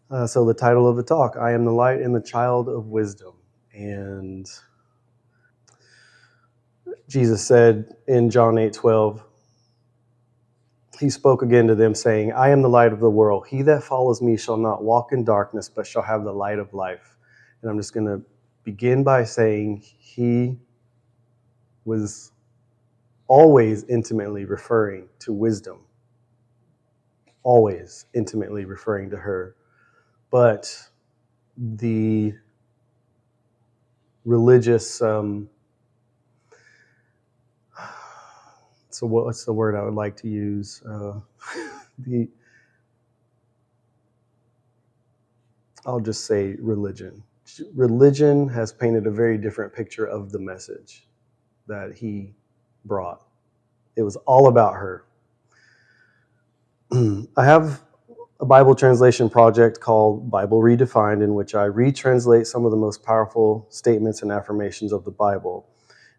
So the title of the talk, I am the light and the child of wisdom. And Jesus said in John 8:12, he spoke again to them saying, I am the light of the world. He that follows me shall not walk in darkness, but shall have the light of life. And I'm just going to begin by saying he was always intimately referring to wisdom, always intimately referring to her. But the religious, so what's the word I would like to use? I'll just say religion. Religion has painted a very different picture of the message that he brought. It was all about her. I have a Bible translation project called Bible Redefined, in which I retranslate some of the most powerful statements and affirmations of the Bible.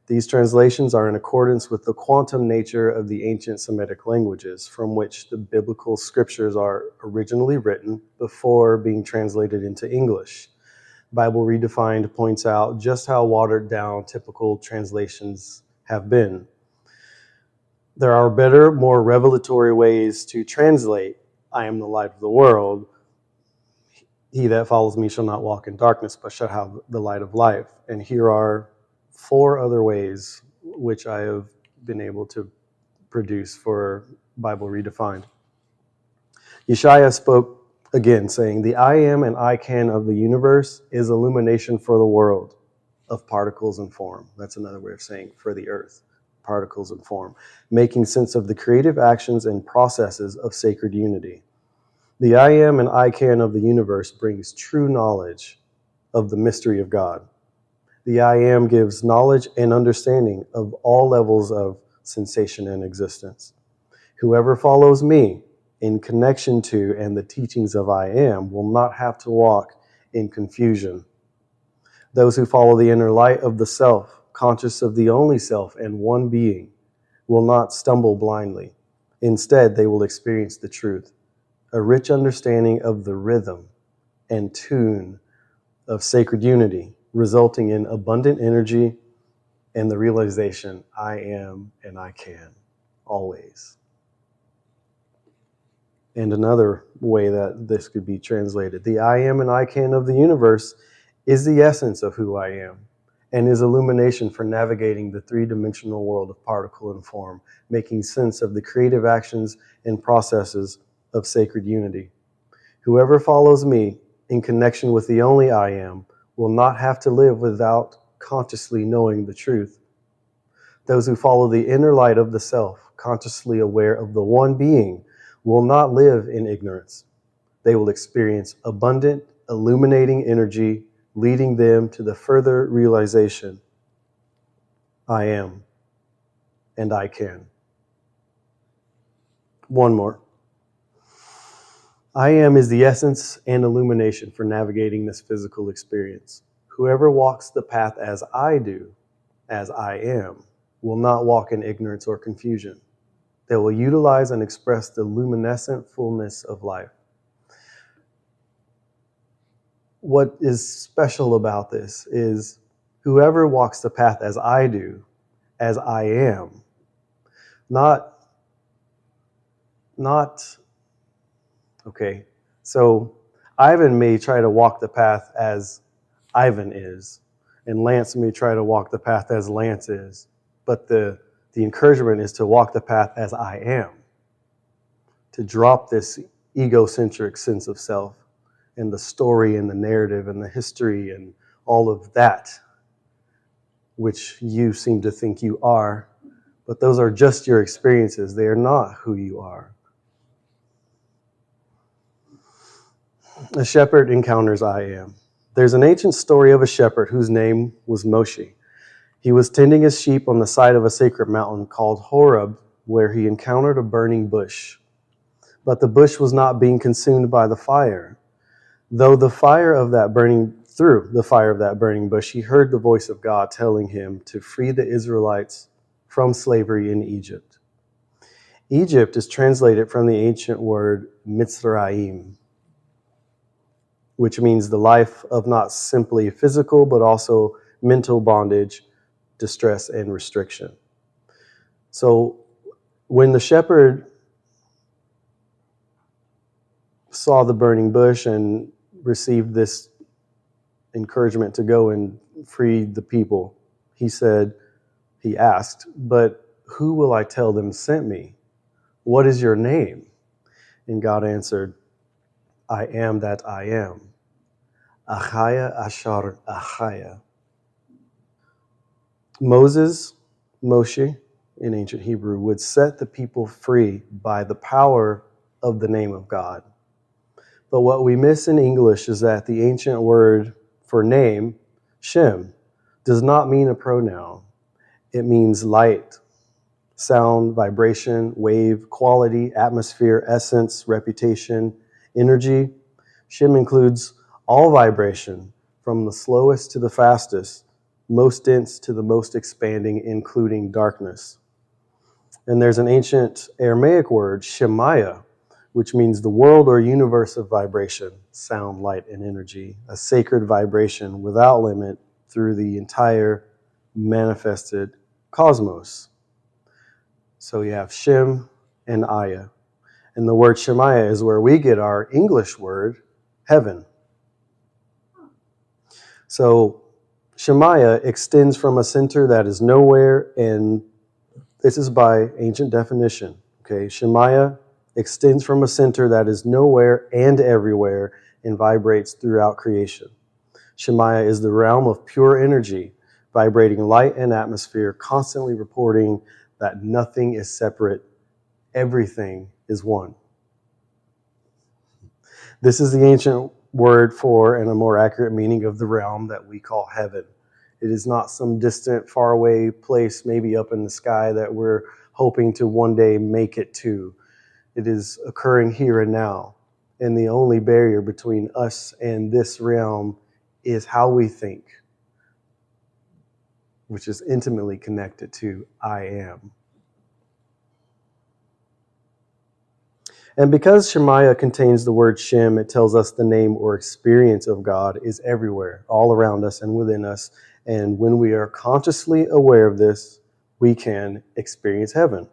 These translations are in accordance with the quantum nature of the ancient Semitic languages, from which the biblical scriptures are originally written before being translated into English. Bible Redefined points out just how watered down typical translations have been. There are better, more revelatory ways to translate, I am the light of the world. He that follows me shall not walk in darkness, but shall have the light of life. And here are 4 other ways which I have been able to produce for Bible Redefined. Yeshaya spoke again, saying, the I am and I can of the universe is illumination for the world of particles and form. That's another way of saying for the earth, particles and form, making sense of the creative actions and processes of sacred unity. The I am and I can of the universe brings true knowledge of the mystery of God. The I am gives knowledge and understanding of all levels of sensation and existence. Whoever follows me in connection to and the teachings of I am will not have to walk in confusion. Those who follow the inner light of the self, conscious of the only self and one being, will not stumble blindly. Instead, they will experience the truth, a rich understanding of the rhythm and tune of sacred unity, resulting in abundant energy and the realization, I am and I can, always. And another way that this could be translated, the I am and I can of the universe is the essence of who I am and is illumination for navigating the 3-dimensional world of particle and form, making sense of the creative actions and processes of sacred unity. Whoever follows me in connection with the only I am will not have to live without consciously knowing the truth. Those who follow the inner light of the self, consciously aware of the one being, will not live in ignorance. They will experience abundant, illuminating energy, leading them to the further realization, I am and I can. One more. I am is the essence and illumination for navigating this physical experience. Whoever walks the path as I do, as I am, will not walk in ignorance or confusion. They will utilize and express the luminescent fullness of life. What is special about this is whoever walks the path as I do, as I am, okay, so Ivan may try to walk the path as Ivan is, and Lance may try to walk the path as Lance is, but the encouragement is to walk the path as I am, to drop this egocentric sense of self and the story and the narrative and the history and all of that, which you seem to think you are, but those are just your experiences. They are not who you are. A shepherd encounters I am. There's an ancient story of a shepherd whose name was Moshe. He was tending his sheep on the side of a sacred mountain called Horeb, where he encountered a burning bush. But the bush was not being consumed by the fire. Through the fire of that burning bush, he heard the voice of God telling him to free the Israelites from slavery in Egypt. Egypt is translated from the ancient word Mitzrayim. which means the life of not simply physical, but also mental bondage, distress, and restriction. So when the shepherd saw the burning bush and received this encouragement to go and free the people, he asked, but who will I tell them sent me? What is your name? And God answered, I am that I am. Achaya Ashar Achaya. Moshe, in ancient Hebrew, would set the people free by the power of the name of God. But what we miss in English is that the ancient word for name, Shem, does not mean a pronoun. It means light, sound, vibration, wave, quality, atmosphere, essence, reputation, energy. Shem includes all vibration, from the slowest to the fastest, most dense to the most expanding, including darkness. And there's an ancient Aramaic word, Shemaiah, which means the world or universe of vibration, sound, light, and energy, a sacred vibration without limit through the entire manifested cosmos. So you have Shem and Aya. And the word Shemaiah is where we get our English word, heaven. So Shemaiah extends from a center that is nowhere, and this is by ancient definition. Okay, Shemaiah extends from a center that is nowhere and everywhere and vibrates throughout creation. Shemaiah is the realm of pure energy, vibrating light and atmosphere, constantly reporting that nothing is separate, everything is one. This is the ancient word for and a more accurate meaning of the realm that we call heaven. It is not some distant, faraway place, maybe up in the sky, that we're hoping to one day make it to. It is occurring here and now. And the only barrier between us and this realm is how we think, which is intimately connected to I am. And because Shemaiah contains the word Shem, it tells us the name or experience of God is everywhere, all around us and within us. And when we are consciously aware of this, we can experience heaven.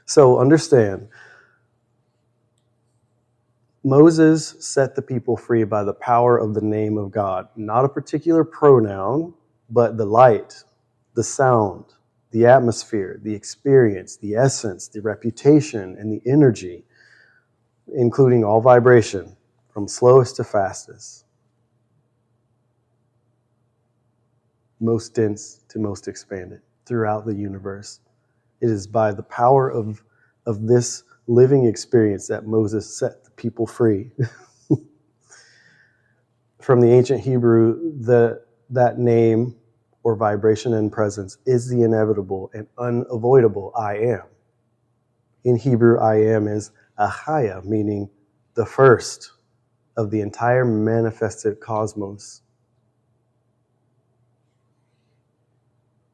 So understand, Moses set the people free by the power of the name of God, not a particular pronoun, but the light, the sound, the atmosphere, the experience, the essence, the reputation, and the energy, including all vibration, from slowest to fastest, most dense to most expanded, throughout the universe. It is by the power of this living experience that Moses set the people free. From the ancient Hebrew, that name or vibration and presence is the inevitable and unavoidable I am. In Hebrew, I am is Achaya, meaning the first of the entire manifested cosmos.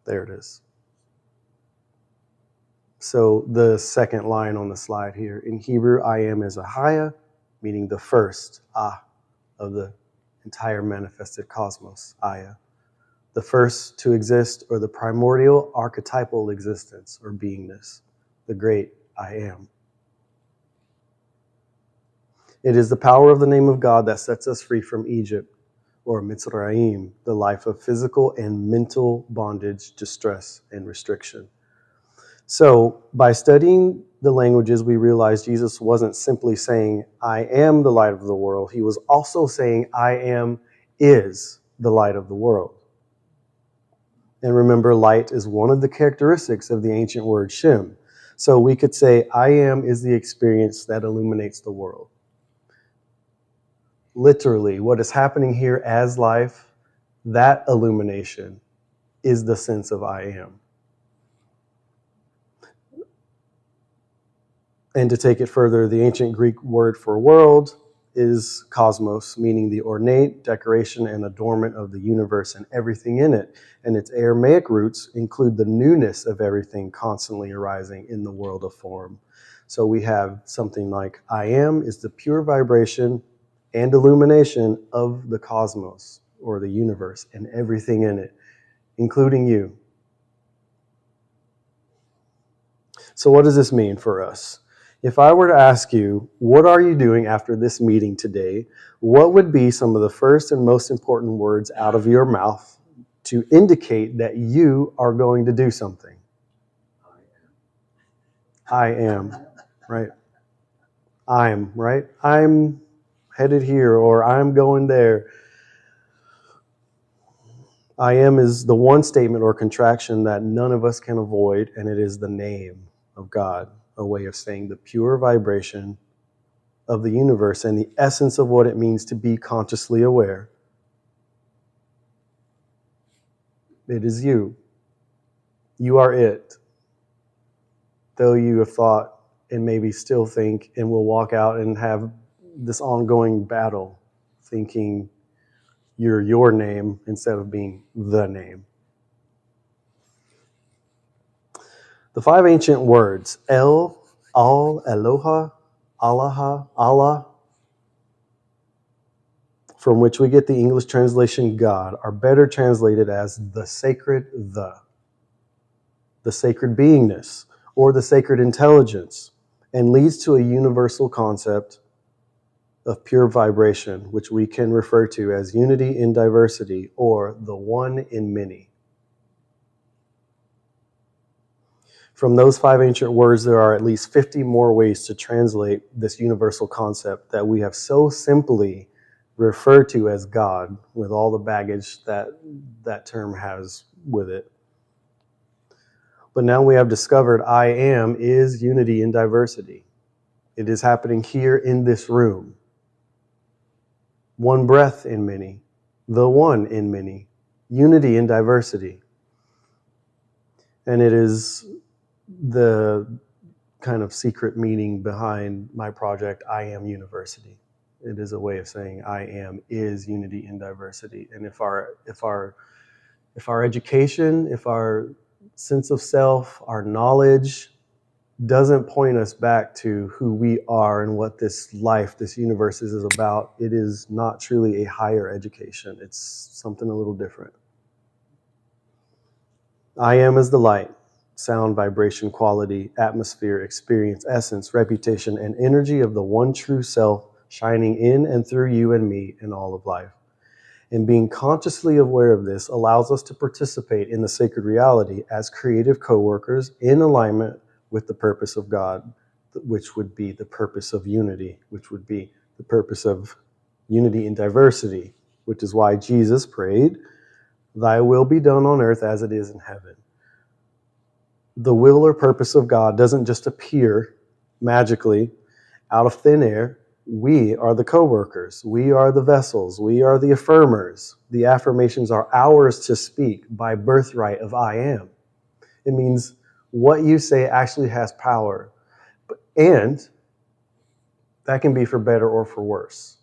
There it is. So the second line on the slide here, in Hebrew, I am is Achaya, meaning the first, of the entire manifested cosmos, Aya. The first to exist, or the primordial archetypal existence or beingness, the great I am. It is the power of the name of God that sets us free from Egypt, or Mitzrayim, the life of physical and mental bondage, distress, and restriction. So, by studying the languages, we realized Jesus wasn't simply saying, I am the light of the world. He was also saying, I am is the light of the world. And remember, light is one of the characteristics of the ancient word Shem. So we could say, I am is the experience that illuminates the world. Literally, what is happening here as life, that illumination is the sense of I am. And to take it further, the ancient Greek word for world is cosmos, meaning the ornate decoration and adornment of the universe and everything in it. And its Aramaic roots include the newness of everything constantly arising in the world of form. So we have something like I am is the pure vibration and illumination of the cosmos or the universe and everything in it, including you. So what does this mean for us? If I were to ask you, what are you doing after this meeting today? What would be some of the first and most important words out of your mouth to indicate that you are going to do something? I am, right? I'm, right? I'm headed here, or I'm going there. I am is the one statement or contraction that none of us can avoid, and it is the name of God, a way of saying the pure vibration of the universe and the essence of what it means to be consciously aware. It is you. You are it. Though you have thought and maybe still think and will walk out and have this ongoing battle thinking you're your name instead of being the name. The 5 ancient words, El, Al, Eloha, Allaha, Allah, from which we get the English translation God, are better translated as the sacred the sacred beingness, or the sacred intelligence, and leads to a universal concept of pure vibration, which we can refer to as unity in diversity, or the one in many. From those 5 ancient words, there are at least 50 more ways to translate this universal concept that we have so simply referred to as God, with all the baggage that that term has with it. But now we have discovered I am is unity in diversity. It is happening here in this room. One breath in many, the one in many, unity in diversity. And it is the kind of secret meaning behind my project, I Am University. It is a way of saying I am is unity in diversity. And if our education, if our sense of self, our knowledge doesn't point us back to who we are and what this life, this universe is about, it is not truly a higher education. It's something a little different. I am as the light, sound, vibration, quality, atmosphere, experience, essence, reputation, and energy of the one true self shining in and through you and me in all of life. And being consciously aware of this allows us to participate in the sacred reality as creative co-workers in alignment with the purpose of God, which would be the purpose of unity, which would be the purpose of unity in diversity, which is why Jesus prayed, "Thy will be done on earth as it is in heaven." The will or purpose of God doesn't just appear magically out of thin air. We are the co-workers. We are the vessels. We are the affirmers. The affirmations are ours to speak by birthright of I am. It means what you say actually has power. And that can be for better or for worse.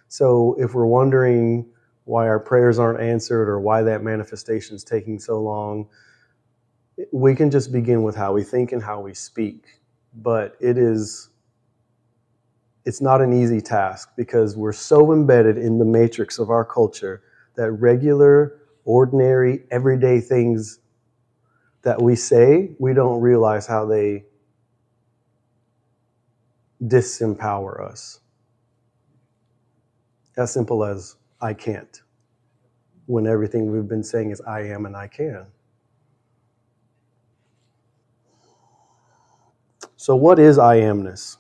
So if we're wondering why our prayers aren't answered or why that manifestation is taking so long, we can just begin with how we think and how we speak. But it's not an easy task because we're so embedded in the matrix of our culture that regular, ordinary, everyday things that we say, we don't realize how they disempower us. As simple as I can't, when everything we've been saying is I am and I can. So what is I amness?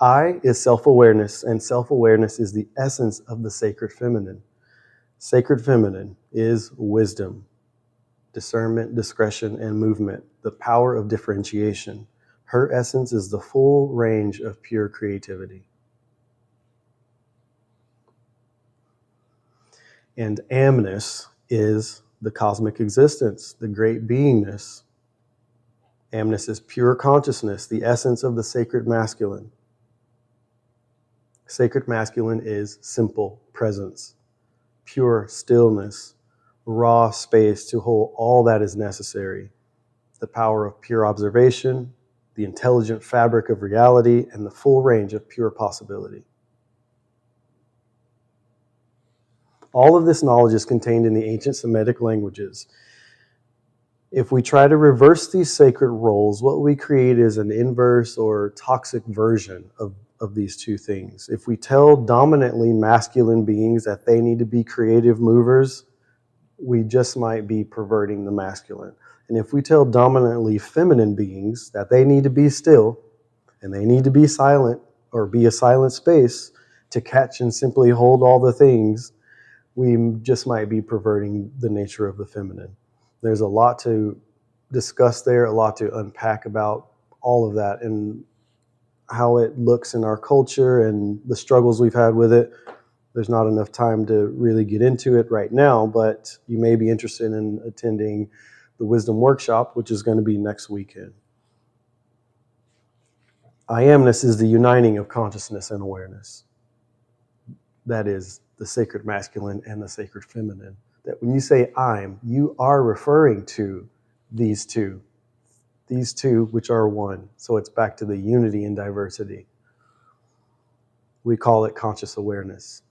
I is self-awareness, and self-awareness is the essence of the sacred feminine. Sacred feminine is wisdom, discernment, discretion, and movement, the power of differentiation. Her essence is the full range of pure creativity. And amness is the cosmic existence, the great beingness. Amness is pure consciousness, the essence of the sacred masculine. Sacred masculine is simple presence, pure stillness, raw space to hold all that is necessary, the power of pure observation, the intelligent fabric of reality, and the full range of pure possibility. All of this knowledge is contained in the ancient Semitic languages. If we try to reverse these sacred roles, what we create is an inverse or toxic version of these two things. If we tell dominantly masculine beings that they need to be creative movers, we just might be perverting the masculine. And if we tell dominantly feminine beings that they need to be still and they need to be silent or be a silent space to catch and simply hold all the things, we just might be perverting the nature of the feminine. There's a lot to discuss there, a lot to unpack about all of that and how it looks in our culture and the struggles we've had with it. There's not enough time to really get into it right now, but you may be interested in attending the Wisdom Workshop, which is going to be next weekend. I amness is the uniting of consciousness and awareness. That is the sacred masculine and the sacred feminine. That when you say I'm, you are referring to these two which are one. So it's back to the unity and diversity. We call it conscious awareness.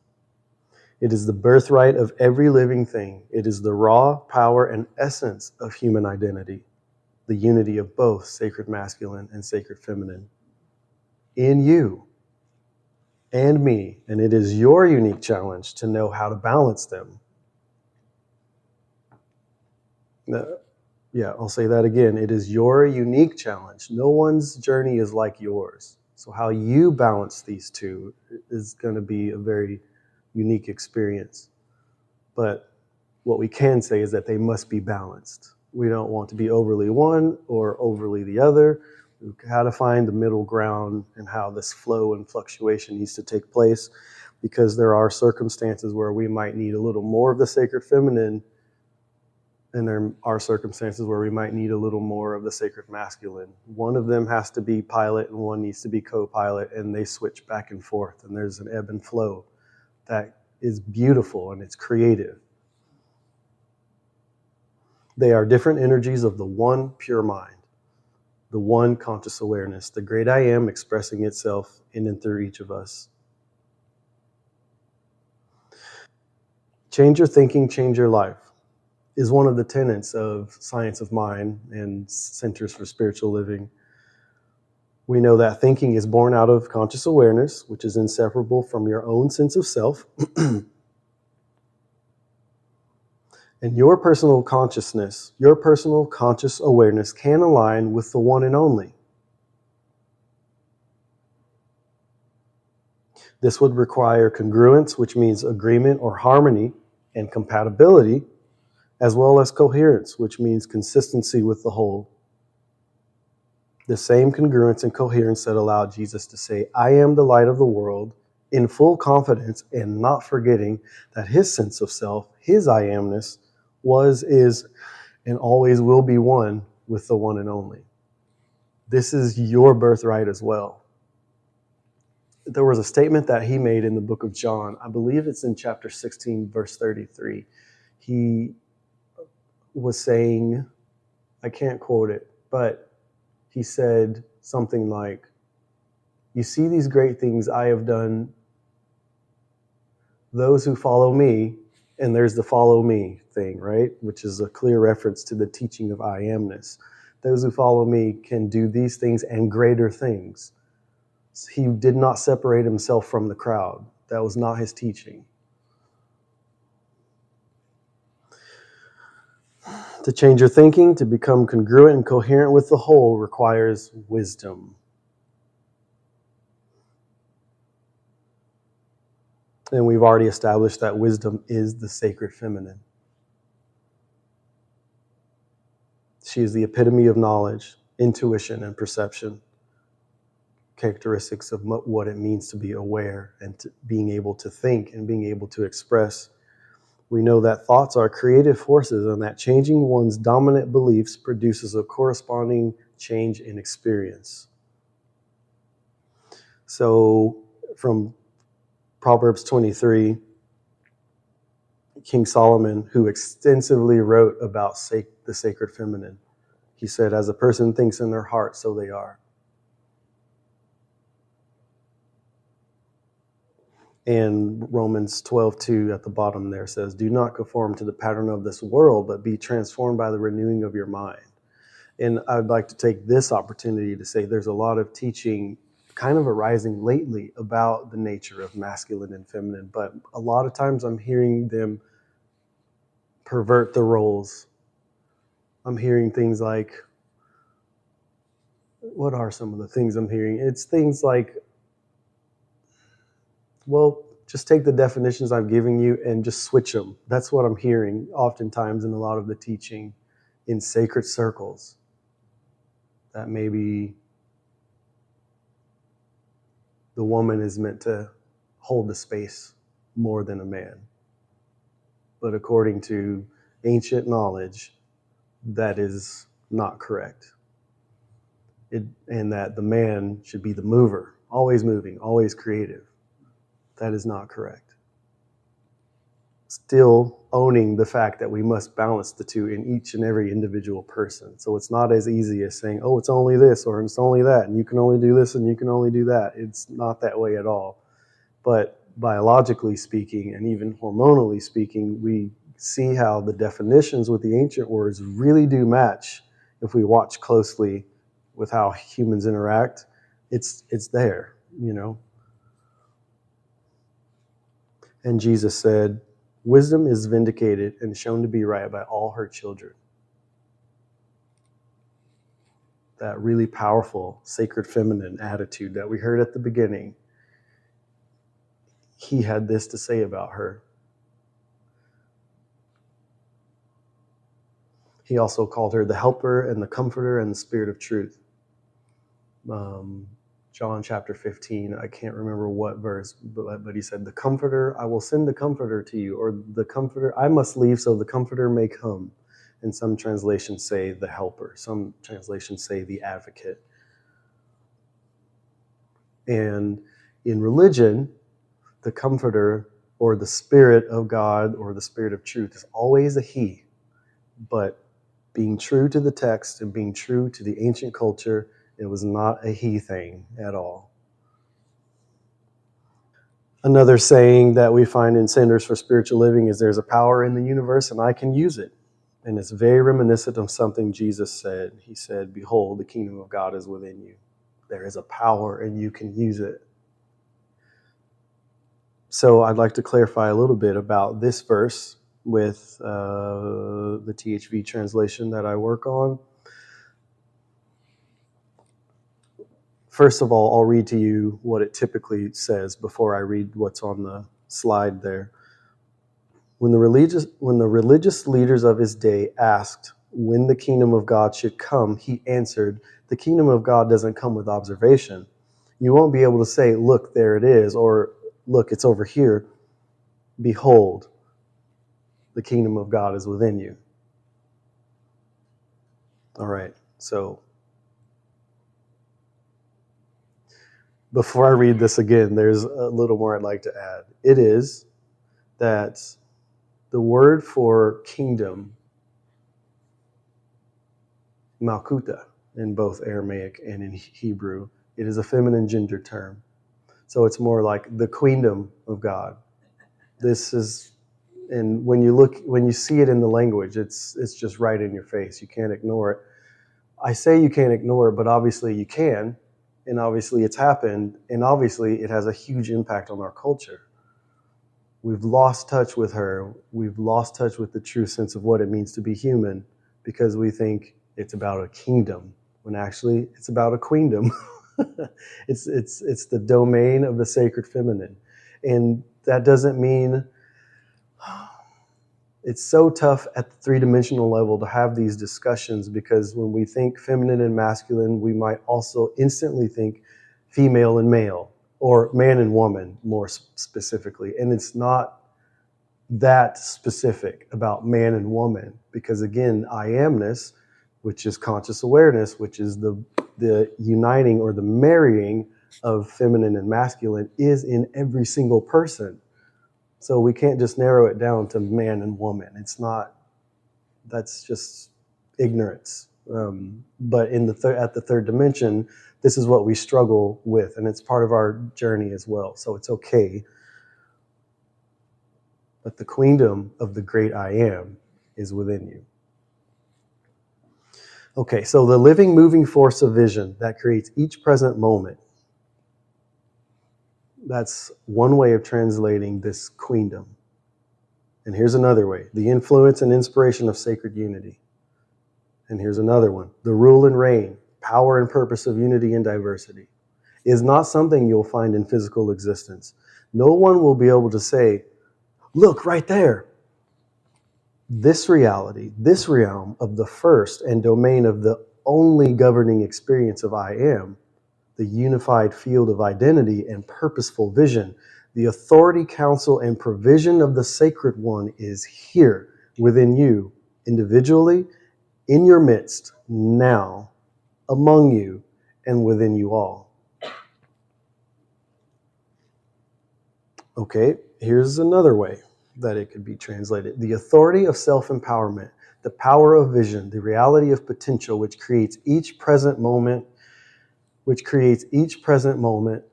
It is the birthright of every living thing. It is the raw power and essence of human identity, the unity of both sacred masculine and sacred feminine in you and me. And it is your unique challenge to know how to balance them. I'll say that again. It is your unique challenge. No one's journey is like yours. So how you balance these two is going to be a very unique experience. But what we can say is that they must be balanced. We don't want to be overly one or overly the other. We've got to find the middle ground and how this flow and fluctuation needs to take place, because there are circumstances where we might need a little more of the sacred feminine, and there are circumstances where we might need a little more of the sacred masculine. One of them has to be pilot and one needs to be co-pilot, and they switch back and forth, and there's an ebb and flow that is beautiful and it's creative. They are different energies of the one pure mind, the one conscious awareness, the great I am expressing itself in and through each of us. Change your thinking, change your life is one of the tenets of Science of Mind and Centers for Spiritual Living. We know that thinking is born out of conscious awareness, which is inseparable from your own sense of self. And your personal consciousness, your personal conscious awareness can align with the one and only. This would require congruence, which means agreement or harmony, and compatibility, as well as coherence, which means consistency with the whole. The same congruence and coherence that allowed Jesus to say, I am the light of the world, in full confidence and not forgetting that his sense of self, his I amness, was, is, and always will be one with the one and only. This is your birthright as well. There was a statement that he made in the book of John. I believe it's in chapter 16, verse 33. He was saying, I can't quote it, but he said something like, you see these great things I have done, those who follow me, and there's the follow me thing, right? Which is a clear reference to the teaching of I amness. Those who follow me can do these things and greater things. He did not separate himself from the crowd. That was not his teaching. To change your thinking, to become congruent and coherent with the whole, requires wisdom. And we've already established that wisdom is the sacred feminine. She is the epitome of knowledge, intuition, and perception. Characteristics of what it means to be aware and to being able to think and being able to express. We know that thoughts are creative forces and that changing one's dominant beliefs produces a corresponding change in experience. So from Proverbs 23, King Solomon, who extensively wrote about the sacred feminine, he said, as a person thinks in their heart, so they are. And Romans 12:2 at the bottom there says, do not conform to the pattern of this world, but be transformed by the renewing of your mind. And I'd like to take this opportunity to say there's a lot of teaching kind of arising lately about the nature of masculine and feminine, but a lot of times I'm hearing them pervert the roles. I'm hearing things like, what are some of the things I'm hearing? It's things like, well, just take the definitions I'm giving you and just switch them. That's what I'm hearing oftentimes in a lot of the teaching in sacred circles. That maybe the woman is meant to hold the space more than a man. But according to ancient knowledge, that is not correct. And that the man should be the mover, always moving, always creative. That is not correct. Still owning the fact that we must balance the two in each and every individual person. So it's not as easy as saying, oh, it's only this or it's only that, and you can only do this and you can only do that. It's not that way at all. But biologically speaking, and even hormonally speaking, we see how the definitions with the ancient words really do match if we watch closely with how humans interact. It's there, you know. And Jesus said, wisdom is vindicated and shown to be right by all her children. That really powerful, sacred feminine attitude that we heard at the beginning. He had this to say about her. He also called her the helper and the comforter and the spirit of truth. John chapter 15, I can't remember what verse, but he said, the comforter, I will send the comforter to you, or the comforter, I must leave so the comforter may come. And some translations say the helper. Some translations say the advocate. And in religion, the comforter or the spirit of God or the spirit of truth is always a he. But being true to the text and being true to the ancient culture, it was not a he thing at all. Another saying that we find in Centers for Spiritual Living is there's a power in the universe and I can use it. And it's very reminiscent of something Jesus said. He said, behold, the kingdom of God is within you. There is a power and you can use it. So I'd like to clarify a little bit about this verse with the THV translation that I work on. First of all, I'll read to you what it typically says before I read what's on the slide there. When the religious leaders of his day asked when the kingdom of God should come, he answered, the kingdom of God doesn't come with observation. You won't be able to say, look, there it is, or look, it's over here. Behold, the kingdom of God is within you. All right, so before I read this again, there's a little more I'd like to add. It is that the word for kingdom, Malkuta, in both Aramaic and in Hebrew, it is a feminine gender term. So it's more like the queendom of God. This is, and when you see it in the language, it's just right in your face. You can't ignore it. I say you can't ignore it, but obviously you can, and obviously it's happened, and obviously it has a huge impact on our culture. We've lost touch with her. We've lost touch with the true sense of what it means to be human because we think it's about a kingdom when actually it's about a queendom. It's the domain of the sacred feminine. And that doesn't mean it's so tough at the three-dimensional level to have these discussions because when we think feminine and masculine, we might also instantly think female and male or man and woman more specifically. And it's not that specific about man and woman because again, I amness, which is conscious awareness, which is the uniting or the marrying of feminine and masculine is in every single person. So we can't just narrow it down to man and woman. It's not, that's just ignorance. But in at the third dimension, this is what we struggle with, and it's part of our journey as well. So it's okay. but the queendom of the great I am is within you. Okay, so the living, moving force of vision that creates each present moment. That's one way of translating this queendom. And here's another way: the influence and inspiration of sacred unity. And here's another one: the rule and reign, power and purpose of unity and diversity is not something you'll find in physical existence. No one will be able to say, look right there. This reality, this realm of the first and domain of the only governing experience of I am, the unified field of identity and purposeful vision, the authority, counsel, and provision of the sacred one is here within you, individually, in your midst, now, among you, and within you all. Okay, here's another way that it could be translated: the authority of self-empowerment, the power of vision, the reality of potential, which creates each present moment, which creates each present moment,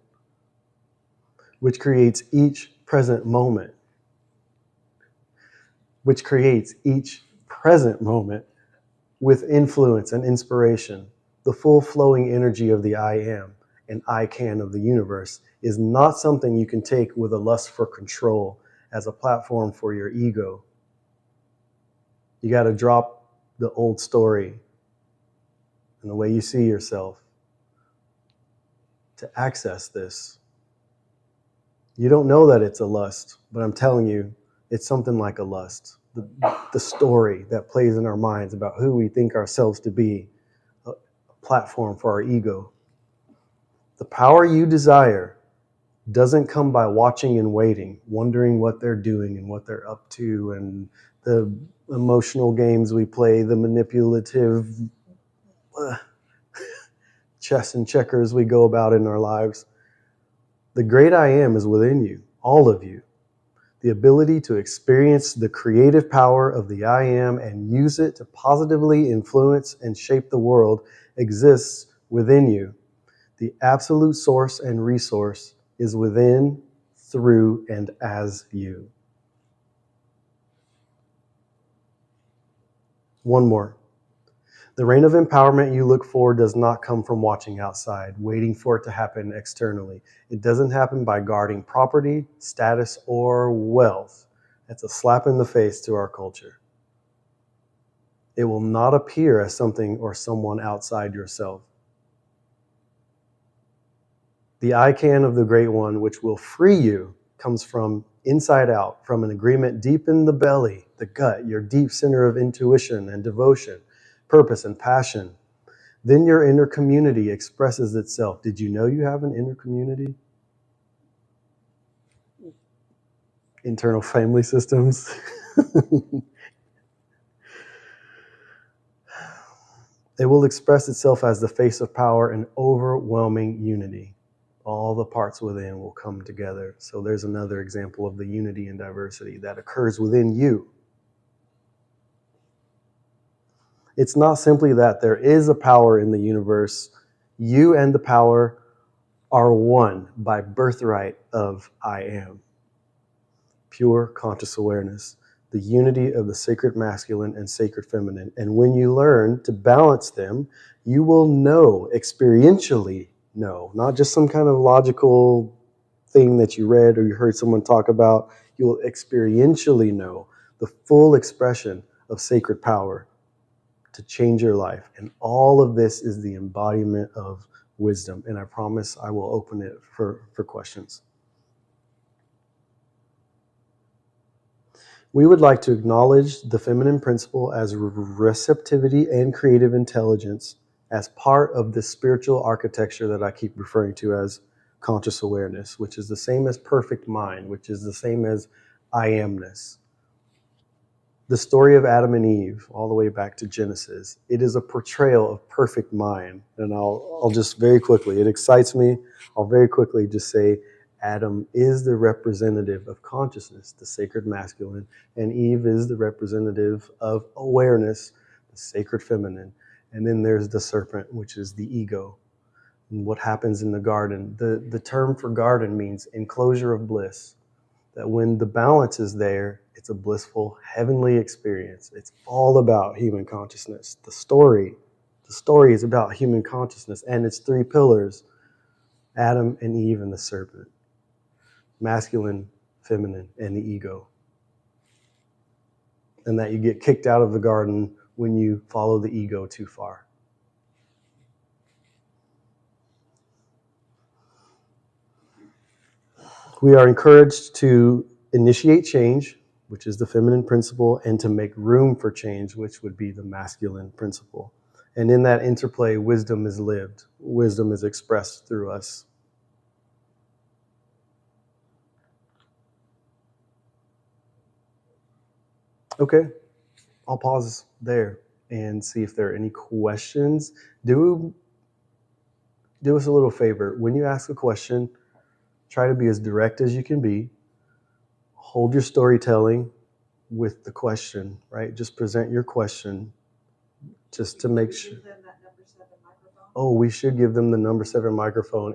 which creates each present moment, which creates each present moment with influence and inspiration. The full flowing energy of the I am and I can of the universe is not something you can take with a lust for control as a platform for your ego. You got to drop the old story and the way you see yourself to access this. You don't know that it's a lust, but I'm telling you, it's something like a lust. The story that plays in our minds about who we think ourselves to be, a platform for our ego. The power you desire doesn't come by watching and waiting, wondering what they're doing and what they're up to, and the emotional games we play, the manipulative chess and checkers we go about in our lives. The great I am is within you, all of you. The ability to experience the creative power of the I am and use it to positively influence and shape the world exists within you. The absolute source and resource is within, through, and as you. One more. The reign of empowerment you look for does not come from watching outside, waiting for it to happen externally. It doesn't happen by guarding property, status, or wealth. That's a slap in the face to our culture. It will not appear as something or someone outside yourself. The I can of the Great One, which will free you, comes from inside out, from an agreement deep in the belly, the gut, your deep center of intuition and devotion, purpose and passion. Then your inner community expresses itself. Did you know you have an inner community? Internal family systems. It will express itself as the face of power and overwhelming unity. All the parts within will come together. So there's another example of the unity and diversity that occurs within you. It's not simply that there is a power in the universe. You and the power are one by birthright of I am. Pure conscious awareness, the unity of the sacred masculine and sacred feminine. And when you learn to balance them, you will know, experientially know, not just some kind of logical thing that you read or you heard someone talk about. You will experientially know the full expression of sacred power to change your life. And all of this is the embodiment of wisdom. And I promise I will open it for questions. We would like to acknowledge the feminine principle as receptivity and creative intelligence as part of the spiritual architecture that I keep referring to as conscious awareness, which is the same as perfect mind, which is the same as I amness. The story of Adam and Eve, all the way back to Genesis, it is a portrayal of perfect mind. And I'll just very quickly, it excites me, I'll very quickly just say Adam is the representative of consciousness, the sacred masculine, and Eve is the representative of awareness, the sacred feminine. And then there's the serpent, which is the ego. And what happens in the garden? The term for garden means enclosure of bliss. that when the balance is there, it's a blissful, heavenly experience. It's all about human consciousness. The story is about human consciousness and its three pillars: Adam and Eve and the serpent, masculine, feminine, and the ego. And that you get kicked out of the garden when you follow the ego too far. We are encouraged to initiate change, which is the feminine principle, and to make room for change, which would be the masculine principle. And in that interplay, wisdom is lived. Wisdom is expressed through us. Okay, I'll pause there and see if there are any questions. Do us a little favor. When you ask a question, try to be as direct as you can be. Hold your storytelling with the question, right? Just present your question just to make sure. Oh, we should give them the number 7 microphone.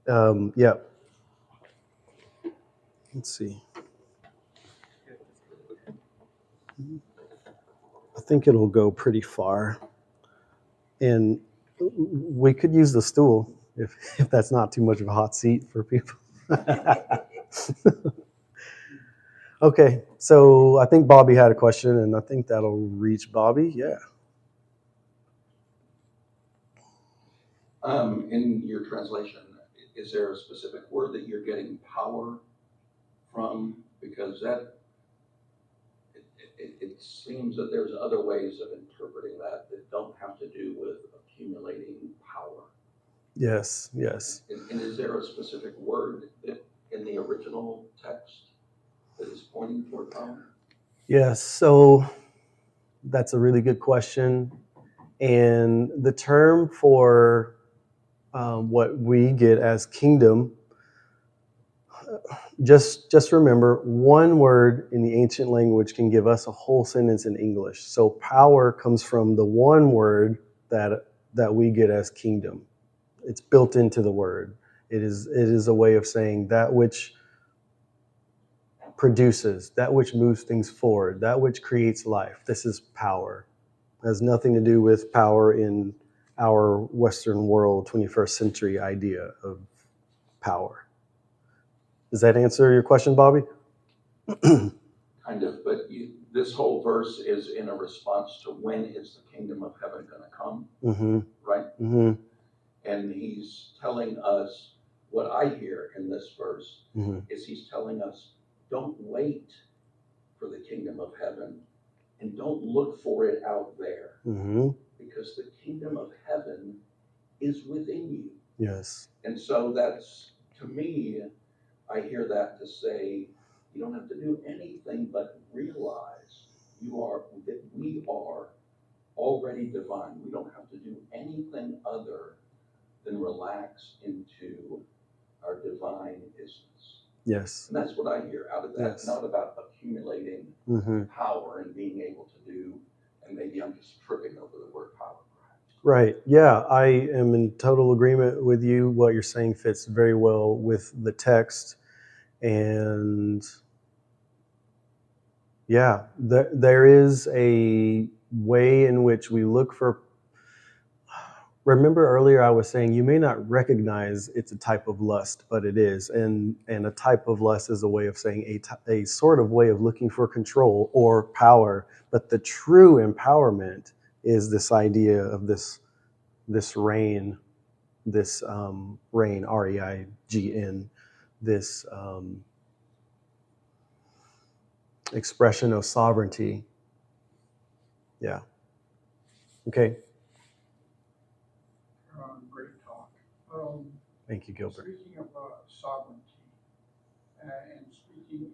Yeah. Let's see. I think it'll go pretty far. And we could use the stool if that's not too much of a hot seat for people. Okay, so I think Bobby had a question, and I think that'll reach Bobby. Yeah. In your translation, is there a specific word that you're getting power from? Because it seems that there's other ways of interpreting that don't have to do with accumulating power. Yes, yes. And is there a specific word that in the original text that is pointing toward power? Yes, so that's a really good question. And the term for what we get as kingdom, just remember, one word in the ancient language can give us a whole sentence in English. So power comes from the one word that we get as kingdom. It's built into the word. It is a way of saying that which produces, that which moves things forward, that which creates life. This is power. It has nothing to do with power in our Western world, 21st century idea of power. Does that answer your question, Bobby? Kind of, but this whole verse is in a response to when is the kingdom of heaven going to come, right? And he's telling us, what I hear in this verse is he's telling us, don't wait for the kingdom of heaven and don't look for it out there, because the kingdom of heaven is within you. Yes. And so that's, to me, I hear that to say, you don't have to do anything but realize that we are already divine. We don't have to do anything other than relax into our divine isness. Yes. And that's what I hear out of that. Yes. Not about accumulating power and being able to do, and maybe I'm just tripping over the word power. Right. Yeah, I am in total agreement with you. What you're saying fits very well with the text. And yeah, there is a way in which we look for. Remember earlier I was saying you may not recognize it's a type of lust, but it is. And a type of lust is a way of saying a sort of way of looking for control or power. But the true empowerment is this idea of this reign, reign, REIGN, this expression of sovereignty. Yeah. Okay. Great talk. Thank you, Gilbert. Speaking of sovereignty and speaking to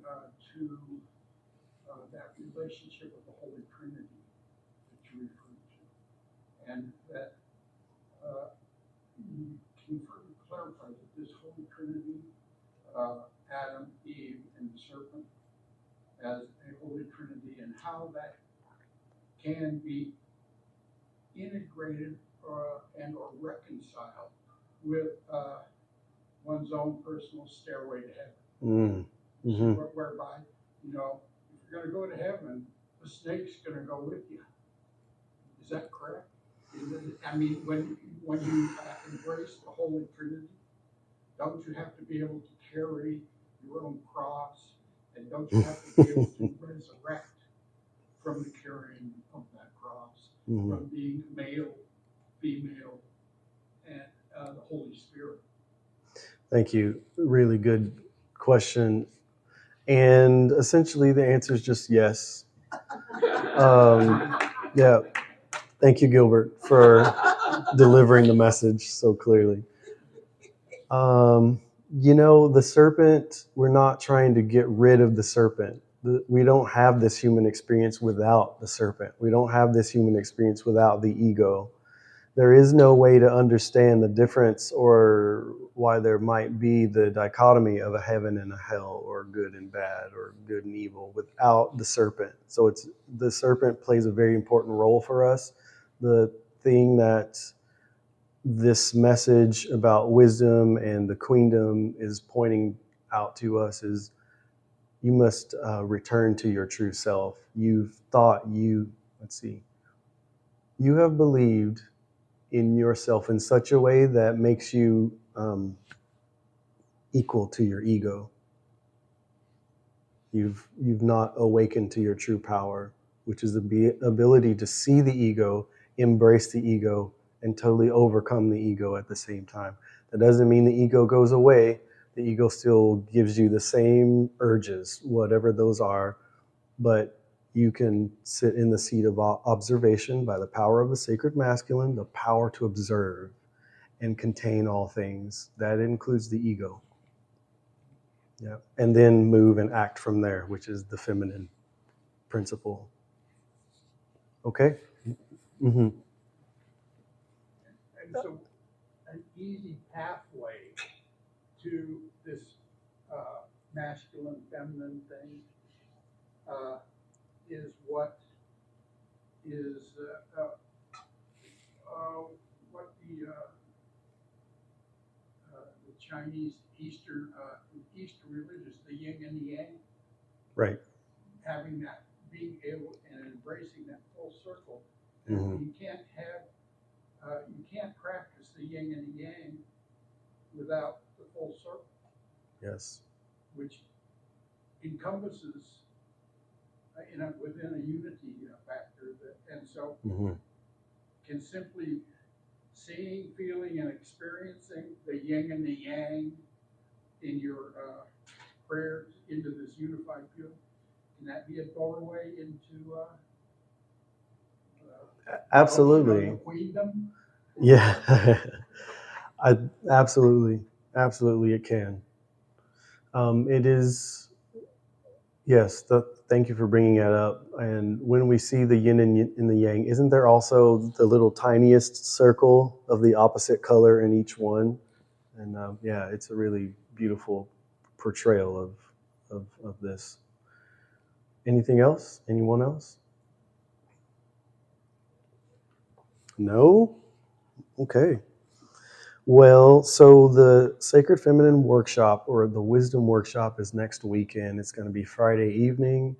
that relationship with the Holy Trinity that you referred to, and that you can further clarify that this Holy Trinity, Adam, Eve, and the serpent, as a Holy Trinity, and how that can be integrated and or reconciled with one's own personal stairway to heaven. Mm-hmm. Whereby, if you're going to go to heaven, the snake's going to go with you. Is that correct? I mean, when you embrace the Holy Trinity, don't you have to be able to carry your own cross, and don't you have to be able to resurrect from the carrying of that cross, from being male, female, and the Holy Spirit? Thank you. Really good question. And essentially, the answer is just yes. Yeah. Thank you, Gilbert, for delivering the message so clearly. The serpent, we're not trying to get rid of the serpent. We don't have this human experience without the serpent. We don't have this human experience without the ego. There is no way to understand the difference or why there might be the dichotomy of a heaven and a hell, or good and bad, or good and evil, without the serpent. So the serpent plays a very important role for us. The thing that this message about wisdom and the queendom is pointing out to us is you must return to your true self. You have believed in yourself in such a way that makes you equal to your ego. You've not awakened to your true power, which is the ability to see the ego, embrace the ego, and totally overcome the ego at the same time. That doesn't mean the ego goes away. The ego still gives you the same urges, whatever those are, but you can sit in the seat of observation by the power of the sacred masculine, the power to observe and contain all things. That includes the ego. Yeah. And then move and act from there, which is the feminine principle. Okay? Mm-hmm. And so an easy pathway to this masculine, feminine thing is what is what the Chinese Eastern religious, the yin and the yang, Right. having that, being able and embracing that full circle. Mm-hmm. You can't practice the yin and the yang without the full circle. Yes. Which encompasses within a unity factor, and so can simply seeing, feeling, and experiencing the yin and the yang in your prayers into this unified field. Can that be a doorway into absolutely queendom? Yeah. Absolutely it can. It is. Yes, thank you for bringing that up. And when we see the yin and the yang, isn't there also the little tiniest circle of the opposite color in each one? And it's a really beautiful portrayal of this. Anything else? Anyone else? No? Okay. Well, so the Sacred Feminine Workshop, or the Wisdom Workshop, is next weekend. It's going to be Friday evening,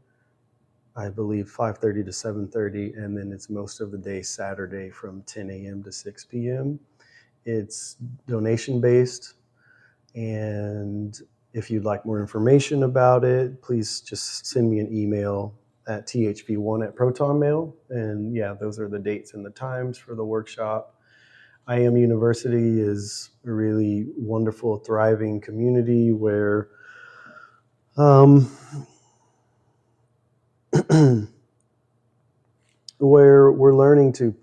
I believe 5:30 to 7:30, and then it's most of the day Saturday from 10 a.m. to 6 p.m. It's donation-based, and if you'd like more information about it, please just send me an email at THV1@ProtonMail, and those are the dates and the times for the workshop. I Am University is a really wonderful, thriving community where where we're learning to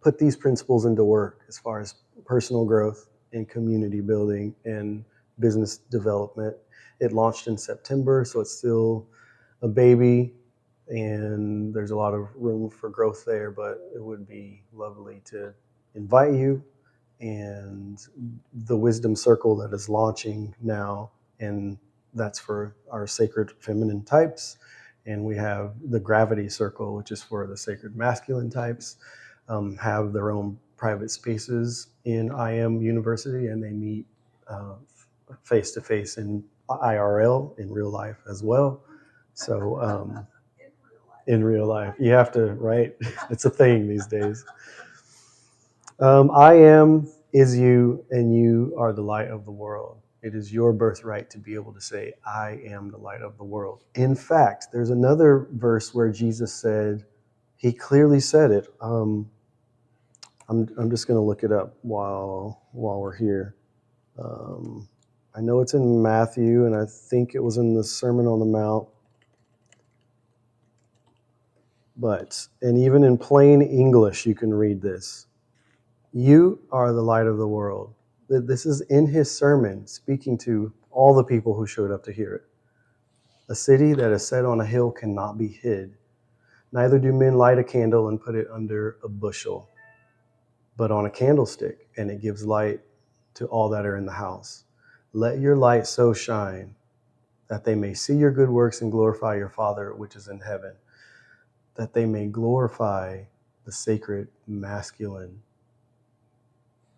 put these principles into work as far as personal growth and community building and business development. It launched in September, so it's still a baby, and there's a lot of room for growth there, but it would be lovely to invite you. And the Wisdom Circle that is launching now, and that's for our sacred feminine types. And we have the Gravity Circle, which is for the sacred masculine types, have their own private spaces in I Am University, and they meet face-to-face in IRL, in real life as well. So in real life, you have to, right? It's a thing these days. I am is you, and you are the light of the world. It is your birthright to be able to say, I am the light of the world. In fact, there's another verse where Jesus said, he clearly said it. I'm just going to look it up while we're here. I know it's in Matthew, and I think it was in the Sermon on the Mount. And even in plain English, you can read this. You are the light of the world. This is in his sermon, speaking to all the people who showed up to hear it. A city that is set on a hill cannot be hid. Neither do men light a candle and put it under a bushel, but on a candlestick, and it gives light to all that are in the house. Let your light so shine that they may see your good works and glorify your Father which is in heaven. That they may glorify the sacred masculine,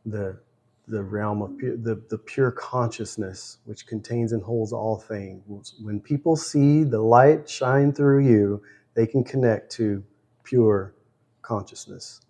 the realm of the pure consciousness which contains and holds all things. When people see the light shine through you, they can connect to pure consciousness.